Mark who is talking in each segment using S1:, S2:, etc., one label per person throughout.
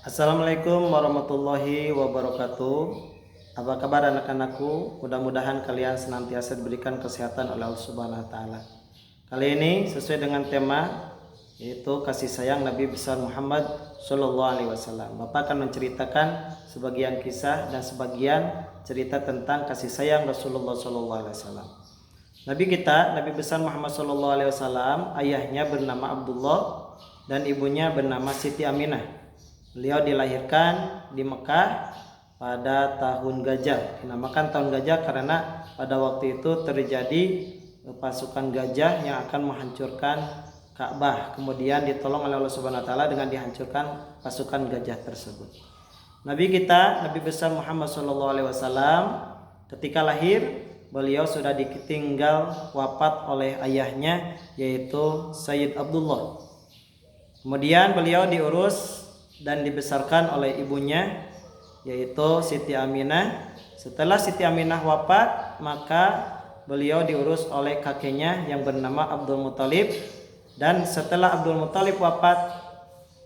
S1: Assalamualaikum warahmatullahi wabarakatuh. Apa kabar anak-anakku? Mudah-mudahan kalian senantiasa diberikan kesehatan oleh Allah Subhanahu wa taala. Kali ini sesuai dengan tema yaitu kasih sayang Nabi besar Muhammad sallallahu alaihi wasallam. Bapak akan menceritakan sebagian kisah dan sebagian cerita tentang kasih sayang Rasulullah sallallahu alaihi wasallam. Nabi kita, Nabi besar Muhammad sallallahu alaihi wasallam, ayahnya bernama Abdullah dan ibunya bernama Siti Aminah. Beliau dilahirkan di Mekah pada tahun gajah. Dinamakan tahun gajah karena pada waktu itu terjadi pasukan gajah yang akan menghancurkan Ka'bah. Kemudian ditolong oleh Allah Subhanahu wa taala dengan dihancurkan pasukan gajah tersebut. Nabi kita, Nabi besar Muhammad sallallahu alaihi wasallam, ketika lahir beliau sudah ditinggal wafat oleh ayahnya yaitu Sayyid Abdullah. Kemudian beliau diurus dan dibesarkan oleh ibunya yaitu Siti Aminah. Setelah Siti Aminah wafat, maka beliau diurus oleh kakeknya yang bernama Abdul Muthalib, dan setelah Abdul Muthalib wafat,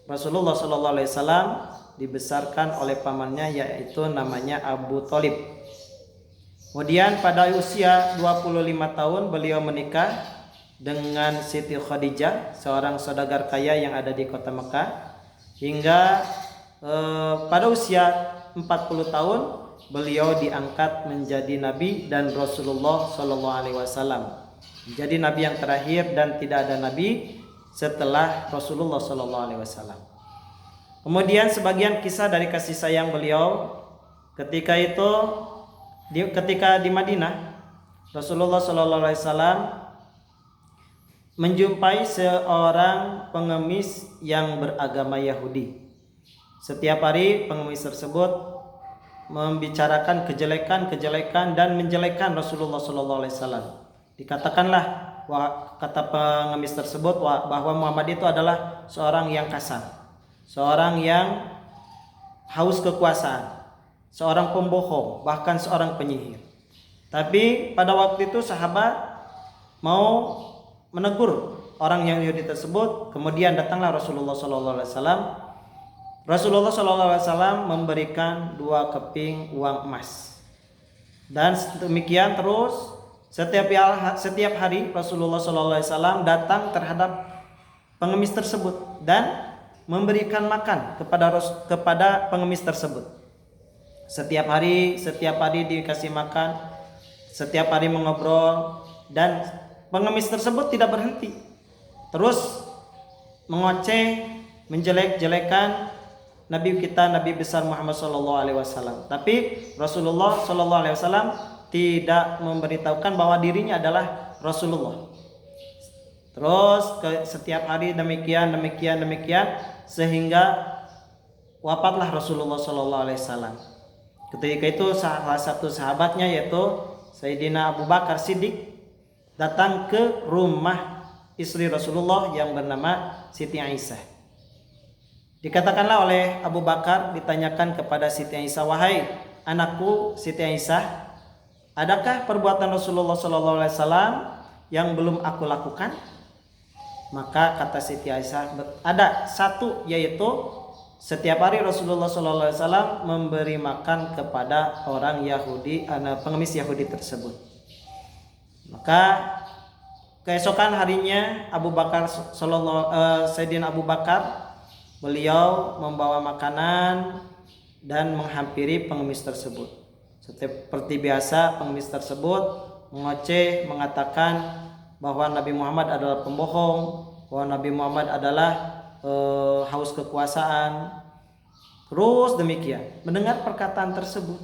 S1: Rasulullah sallallahu alaihi wasallam dibesarkan oleh pamannya yaitu namanya Abu Thalib. Kemudian pada usia 25 tahun beliau menikah dengan Siti Khadijah, seorang saudagar kaya yang ada di kota Mekah. Hingga pada usia 40 tahun beliau diangkat menjadi nabi dan Rasulullah sallallahu alaihi wasallam. Menjadi nabi yang terakhir dan tidak ada nabi setelah Rasulullah sallallahu alaihi wasallam. Kemudian sebagian kisah dari kasih sayang beliau ketika di Madinah, Rasulullah sallallahu alaihi wasallam menjumpai seorang pengemis yang beragama Yahudi. Setiap hari pengemis tersebut membicarakan kejelekan dan menjelekkan Rasulullah sallallahu alaihi wasallam. Dikatakanlah kata pengemis tersebut bahwa Muhammad itu adalah seorang yang kasar, seorang yang haus kekuasaan, seorang pembohong, bahkan seorang penyihir. Tapi pada waktu itu sahabat mau menegur orang yang Yahudi tersebut. Kemudian datanglah Rasulullah sallallahu alaihi wasallam. Rasulullah sallallahu alaihi wasallam memberikan 2 keping uang emas. Dan demikian terus setiap hari Rasulullah sallallahu alaihi wasallam datang terhadap pengemis tersebut dan memberikan makan kepada pengemis tersebut. Setiap hari dikasih makan, setiap hari mengobrol, dan pengemis tersebut tidak berhenti, terus mengoceh, menjelek-jelekan Nabi kita, Nabi besar Muhammad sallallahu alaihi wasallam. Tapi Rasulullah sallallahu alaihi wasallam tidak memberitahukan bahwa dirinya adalah Rasulullah. Terus setiap hari demikian sehingga wafatlah Rasulullah sallallahu alaihi wasallam. Ketika itu salah satu sahabatnya yaitu Sayyidina Abu Bakar Siddiq datang ke rumah istri Rasulullah yang bernama Siti Aisyah. Dikatakanlah oleh Abu Bakar, ditanyakan kepada Siti Aisyah, "Wahai anakku Siti Aisyah, adakah perbuatan Rasulullah sallallahu alaihi wasallam yang belum aku lakukan?" Maka kata Siti Aisyah, "Ada satu, yaitu setiap hari Rasulullah sallallahu alaihi wasallam memberi makan kepada orang Yahudi, pengemis Yahudi tersebut." Maka keesokan harinya Sayyidina Abu Bakar beliau membawa makanan dan menghampiri pengemis tersebut. Seperti biasa pengemis tersebut mengoceh, mengatakan bahwa Nabi Muhammad adalah pembohong, bahwa Nabi Muhammad adalah haus kekuasaan. Terus demikian. Mendengar perkataan tersebut,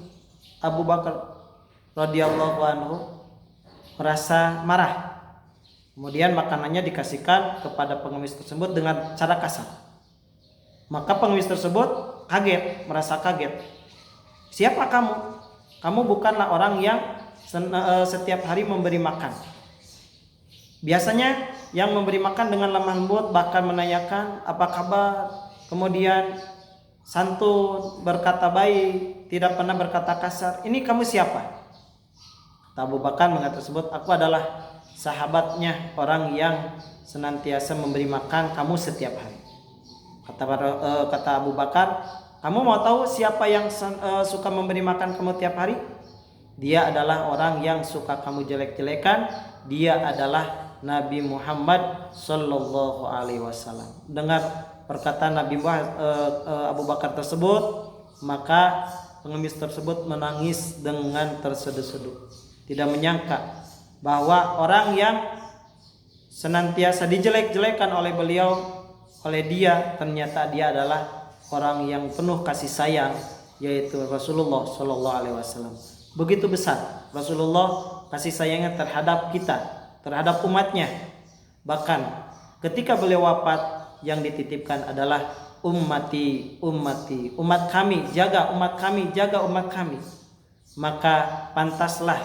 S1: Abu Bakar radhiyallahu anhu merasa marah. Kemudian makanannya dikasihkan kepada pengemis tersebut dengan cara kasar. Maka pengemis tersebut merasa kaget. "Siapa kamu? Kamu bukanlah orang yang setiap hari memberi makan. Biasanya yang memberi makan dengan lemah lembut, bahkan menanyakan apa kabar, kemudian santun, berkata baik, tidak pernah berkata kasar. Ini kamu siapa?" Abu Bakar mengatakan tersebut, "Aku adalah sahabatnya orang yang senantiasa memberi makan kamu setiap hari." Kata Abu Bakar, Kamu mau tahu siapa yang suka memberi makan kamu tiap hari? Dia adalah orang yang suka kamu jelek-jelekan. Dia adalah Nabi Muhammad sallallahu alaihi wasallam. Dengar perkataan Nabi Abu Bakar tersebut, maka pengemis tersebut menangis dengan terseduh-seduh. Tidak menyangka bahwa orang yang senantiasa dijelek-jelekan oleh beliau, oleh dia, ternyata dia adalah orang yang penuh kasih sayang, yaitu Rasulullah sallallahu alaihi wasallam. Begitu besar Rasulullah kasih sayangnya terhadap kita, terhadap umatnya. Bahkan ketika beliau wafat, yang dititipkan adalah ummati, ummati, umat kami, jaga umat kami, jaga umat kami. Maka pantaslah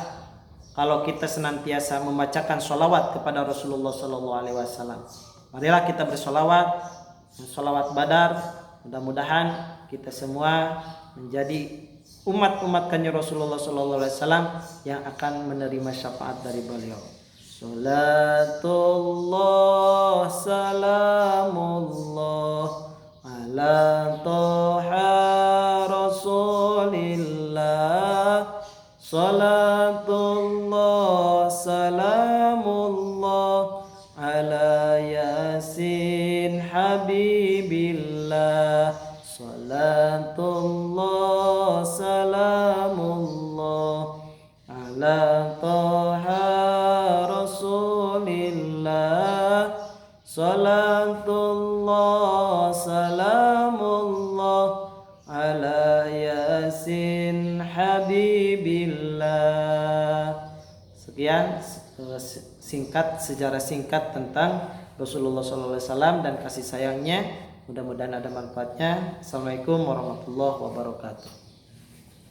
S1: kalau kita senantiasa membacakan sholawat kepada Rasulullah sallallahu alaihi wasallam. Marilah kita bersolawat, sholawat Badar. Mudah-mudahan kita semua menjadi umat-umat kanjeng Rasulullah sallallahu alaihi wasallam yang akan menerima syafaat dari beliau. Salatullah salamullah ala toha rasulillah. Salatullah salamullah ala yasin habibillah. Salatullah salamullah ala toha rasulillah. Salatullah salamullah ala yasin habibillah. Sekian sejarah singkat tentang Rasulullah SAW dan kasih sayangnya. Mudah-mudahan ada manfaatnya. Assalamualaikum warahmatullahi wabarakatuh.